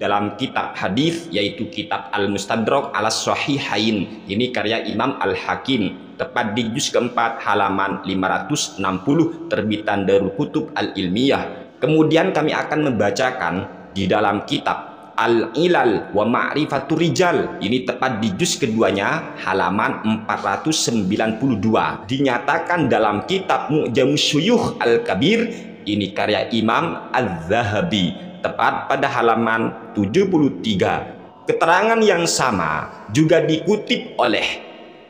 dalam kitab hadis yaitu kitab Al-Mustadrak ala Sahihain. Ini karya Imam Al-Hakim, tepat di juz keempat halaman 560 terbitan Darul Kutub Al-Ilmiyah. Kemudian kami akan membacakan di dalam kitab Al-Ilal wa Ma'rifatur Rijal. Ini tepat di juz keduanya halaman 492. Dinyatakan dalam kitab Mu'jamus Syuyukh Al-Kabir. Ini karya Imam Az-Zahabi, tepat pada halaman 73. Keterangan yang sama juga dikutip oleh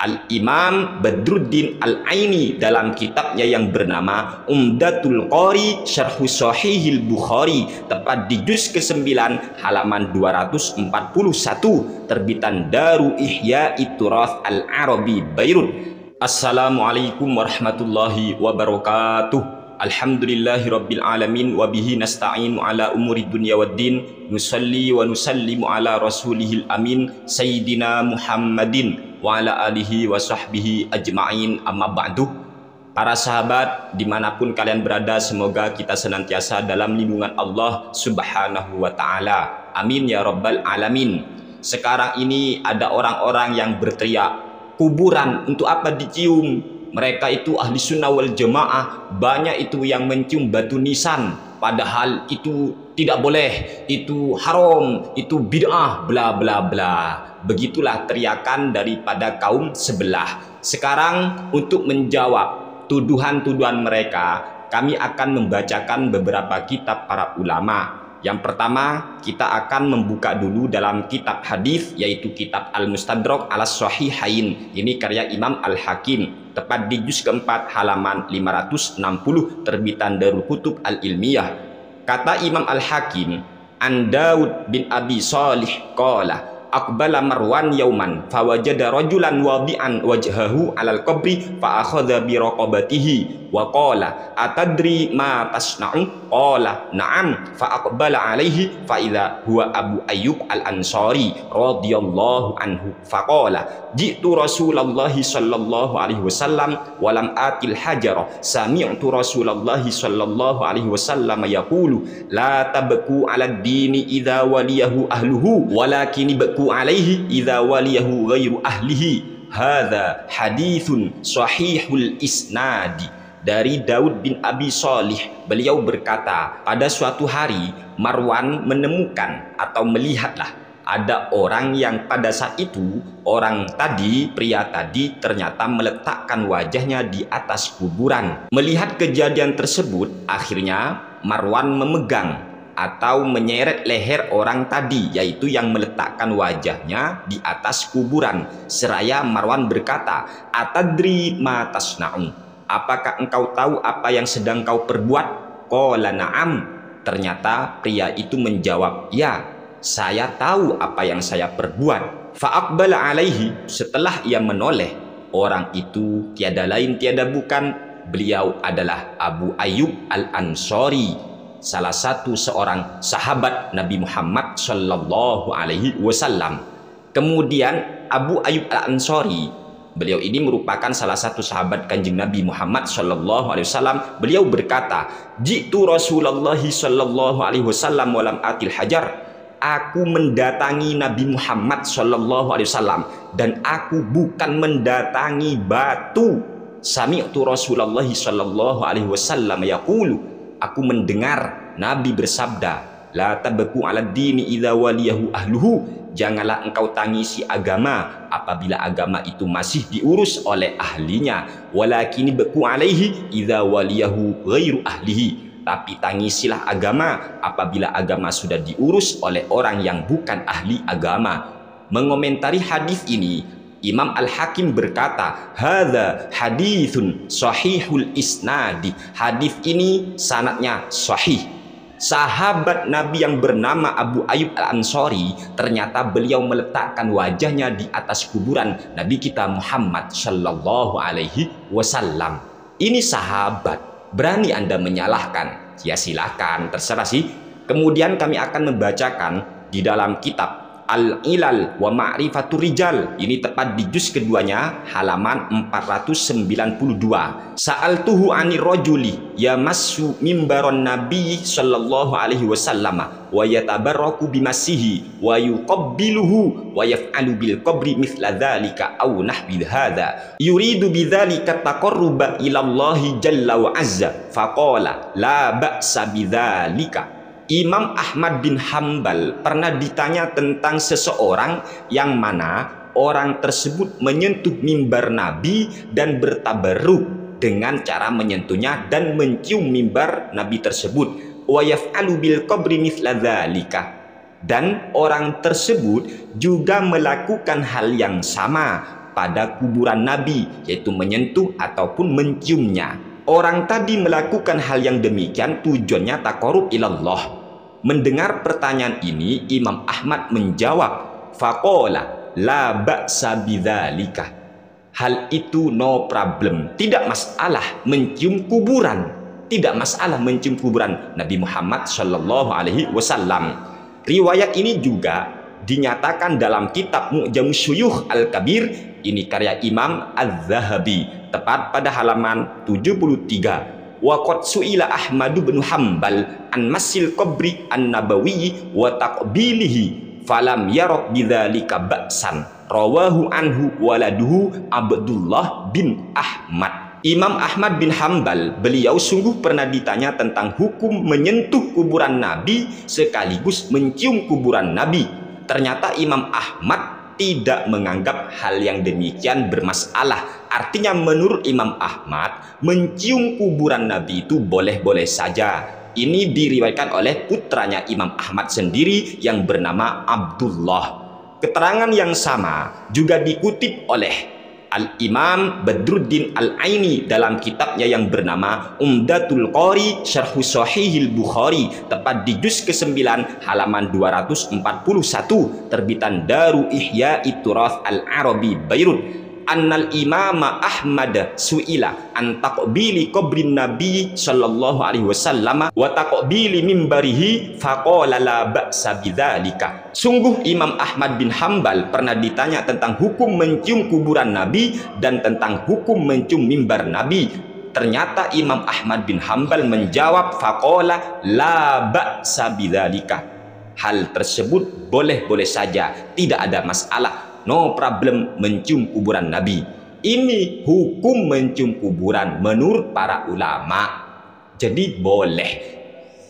Al-Imam Badruddin Al-Aini dalam kitabnya yang bernama Umdatul Qari Syarhu Sahihil Bukhari, tepat di juz ke-9 halaman 241 terbitan Daru Ihya'i Turath Al-Arabi Beirut. Assalamualaikum warahmatullahi wabarakatuh. Alhamdulillahi rabbil alamin wa bihi nasta'inu ala umuri dunya waddin. Nusalli wa nusallimu ala rasulihil amin sayyidina Muhammadin wa ala alihi wa sahbihi ajma'in, amma ba'du. Para sahabat dimanapun kalian berada, semoga kita senantiasa dalam lindungan Allah subhanahu wa ta'ala, amin ya rabbal alamin. Sekarang ini ada orang-orang yang berteriak, kuburan untuk apa dicium? Mereka itu ahli sunnah wal jamaah, banyak itu yang mencium batu nisan, padahal itu tidak boleh, itu haram, itu bid'ah, bla bla bla. Begitulah teriakan daripada kaum sebelah. Sekarang untuk menjawab tuduhan-tuduhan mereka, kami akan membacakan beberapa kitab para ulama. Yang pertama, kita akan membuka dulu dalam kitab hadis yaitu kitab Al-Mustadrak ala Sahihain. Ini karya Imam Al-Hakim, tepat di juz keempat halaman 560 terbitan Darul Kutub Al-Ilmiyah. Kata Imam Al-Hakim, an Daud bin Abi Salih qala aqbala Marwan yauman fawajada rajulan wadi'an wajhahu alal qabri fa akhadha bi raqabatihi wa qala atadri ma tasna'u qala na'am fa aqbala alaihi fa idza huwa Abu Ayyub Al-Ansari radhiyallahu anhu fa qala ji'tu Rasulullah sallallahu alaihi wasallam wa lam atil hajara sami'tu Rasulullah sallallahu alaihi wasallam yaqulu la tabku 'ala ad-dini idza waliyahu ahluhu walakin alaihi idza waliyahu ghairu ahlihi. Hadza haditsun sahihul isnadi. Dari Daud bin Abi Salih, beliau berkata, pada suatu hari Marwan menemukan atau melihatlah ada orang yang pada saat itu pria tadi ternyata meletakkan wajahnya di atas kuburan. Melihat kejadian tersebut, akhirnya Marwan memegang atau menyeret leher orang tadi, yaitu yang meletakkan wajahnya di atas kuburan. Seraya Marwan berkata, atadri ma tasna'u, apakah engkau tahu apa yang sedang kau perbuat? Qala na'am, ternyata pria itu menjawab, ya, saya tahu apa yang saya perbuat. Fa'aqbala alaihi, setelah ia menoleh, orang itu tiada lain tiada bukan, beliau adalah Abu Ayyub Al-Ansari, salah satu seorang sahabat Nabi Muhammad Sallallahu Alaihi Wasallam. Kemudian Abu Ayyub Al-Ansari, beliau ini merupakan salah satu sahabat kanjeng Nabi Muhammad Sallallahu Alaihi Wasallam. Beliau berkata, jitu Rasulullah Sallallahu Alaihi Wasallam walam atil hajar. Aku mendatangi Nabi Muhammad Sallallahu Alaihi Wasallam dan aku bukan mendatangi batu. Sami'tu Rasulullah Sallallahu Alaihi Wasallam yaqulu, aku mendengar Nabi bersabda, la tabku 'ala dini idza waliyahu ahluhu, janganlah engkau tangisi agama apabila agama itu masih diurus oleh ahlinya, walakin baku 'alaihi idza waliyahu ghairu ahlihi, tapi tangisilah agama apabila agama sudah diurus oleh orang yang bukan ahli agama. Mengomentari hadis ini, Imam Al-Hakim berkata, hadza haditsun sahihul isnadi. Hadis ini sanadnya sahih. Sahabat Nabi yang bernama Abu Ayyub Al-Ansari, ternyata beliau meletakkan wajahnya di atas kuburan Nabi kita Muhammad Sallallahu Alaihi Wasallam. Ini sahabat, berani Anda menyalahkan? Ya silakan, terserah sih. Kemudian kami akan membacakan di dalam kitab Al-Ilal wa Ma'rifatur Rijal. Ini tepat di juz keduanya halaman 492. Sa'altuhu 'anir rajuli yamassu mimbaron Nabi sallallahu alaihi wasallam wa yatabarraku bimasihi wa yuqabbiluhu wa yaf'alu bil qabri mithla dzalika aw nahwi hadza yuridu bidzalika taqarruba ila Allah jalla wa azza faqala la ba'sa bidzalika. Imam Ahmad bin Hambal pernah ditanya tentang seseorang yang mana orang tersebut menyentuh mimbar Nabi dan bertabarruk dengan cara menyentuhnya dan mencium mimbar Nabi tersebut. Wa yaf'alu bil qabri mithla dzalika. Dan orang tersebut juga melakukan hal yang sama pada kuburan Nabi, yaitu menyentuh ataupun menciumnya. Orang tadi melakukan hal yang demikian tujuannya taqarrub ilallah. Mendengar pertanyaan ini, Imam Ahmad menjawab, faqala la ba'sa bidzalika. Hal itu no problem, tidak masalah mencium kuburan, tidak masalah mencium kuburan Nabi Muhammad sallallahu alaihi wasallam. Riwayat ini juga dinyatakan dalam kitab Mu'jamus Syuyukh Al-Kabir, ini karya Imam Az-Zahabi, tepat pada halaman 73. Wa qad su'ila Ahmad bin Hambal an masil qabri an-nabawi wa taqbilihi falam yara bidzalika ba'san. Rawahu anhu waladuhu Abdullah bin Ahmad. Imam Ahmad bin Hambal, beliau sungguh pernah ditanya tentang hukum menyentuh kuburan Nabi sekaligus mencium kuburan Nabi. Ternyata Imam Ahmad tidak menganggap hal yang demikian bermasalah. Artinya menurut Imam Ahmad, mencium kuburan Nabi itu boleh-boleh saja. Ini diriwayatkan oleh putranya Imam Ahmad sendiri yang bernama Abdullah. Keterangan yang sama juga dikutip oleh Al-Imam Badruddin Al-Aini dalam kitabnya yang bernama Umdatul Qari Syarhu Sahihil Bukhari, tepat di juz ke-9 halaman 241, terbitan Daru Ihya Turath Al-Arabi Beirut. Annal imama Ahmad su'ila an taqbili qabrin Nabi sallallahu alaihi wasallam wa taqbili mimbarihi faqala la ba'sa bidzalika. Sungguh Imam Ahmad bin Hambal pernah ditanya tentang hukum mencium kuburan Nabi dan tentang hukum mencium mimbar Nabi. Ternyata Imam Ahmad bin Hambal menjawab faqala la ba'sa bidzalika. Hal tersebut boleh-boleh saja, tidak ada masalah. No problem mencium kuburan Nabi. Ini hukum mencium kuburan menurut para ulama. Jadi boleh.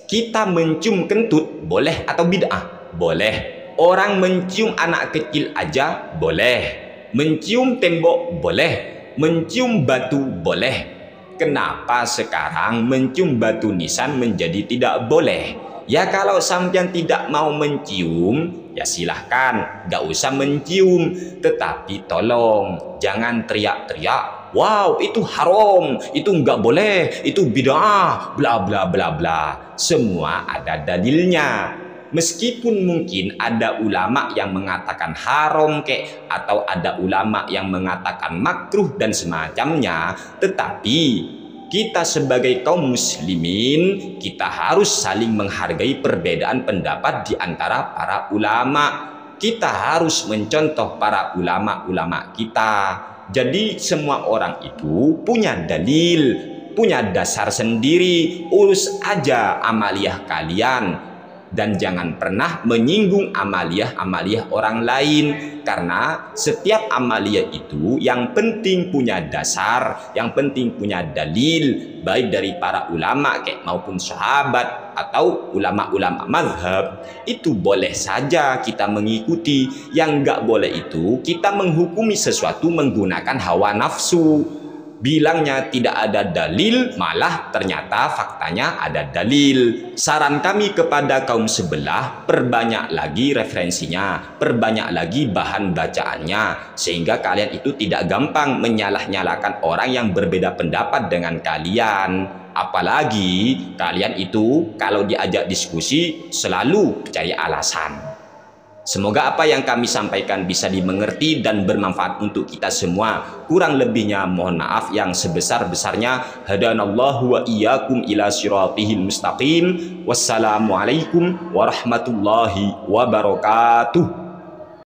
Kita mencium kentut boleh atau bid'ah? Boleh. Orang mencium anak kecil aja boleh. Mencium tembok boleh. Mencium batu boleh. Kenapa sekarang mencium batu nisan menjadi tidak boleh? Ya kalau sampean tidak mau mencium, ya silahkan, gak usah mencium. Tetapi tolong, jangan teriak-teriak, wow itu haram, itu nggak boleh, itu bid'ah, bla bla bla bla. Semua ada dalilnya. Meskipun mungkin ada ulama yang mengatakan haram atau ada ulama yang mengatakan makruh dan semacamnya, tetapi kita sebagai kaum muslimin, kita harus saling menghargai perbedaan pendapat di antara para ulama. Kita harus mencontoh para ulama-ulama kita. Jadi semua orang itu punya dalil, punya dasar sendiri. Urus aja amaliyah kalian. Dan jangan pernah menyinggung amaliyah-amaliyah orang lain. Karena setiap amaliyah itu yang penting punya dasar, yang penting punya dalil, baik dari para ulama maupun sahabat atau ulama-ulama mazhab. Itu boleh saja kita mengikuti. Yang nggak boleh itu kita menghukumi sesuatu menggunakan hawa nafsu. Bilangnya tidak ada dalil, malah ternyata faktanya ada dalil. Saran kami kepada kaum sebelah, perbanyak lagi referensinya, perbanyak lagi bahan bacaannya, sehingga kalian itu tidak gampang menyalah-nyalahkan orang yang berbeda pendapat dengan kalian. Apalagi kalian itu kalau diajak diskusi selalu cari alasan. Semoga apa yang kami sampaikan bisa dimengerti dan bermanfaat untuk kita semua. Kurang lebihnya mohon maaf yang sebesar-besarnya. Hadanallahu wa iyyakum ila siratihil mustaqim. Wassalamualaikum warahmatullahi wabarakatuh.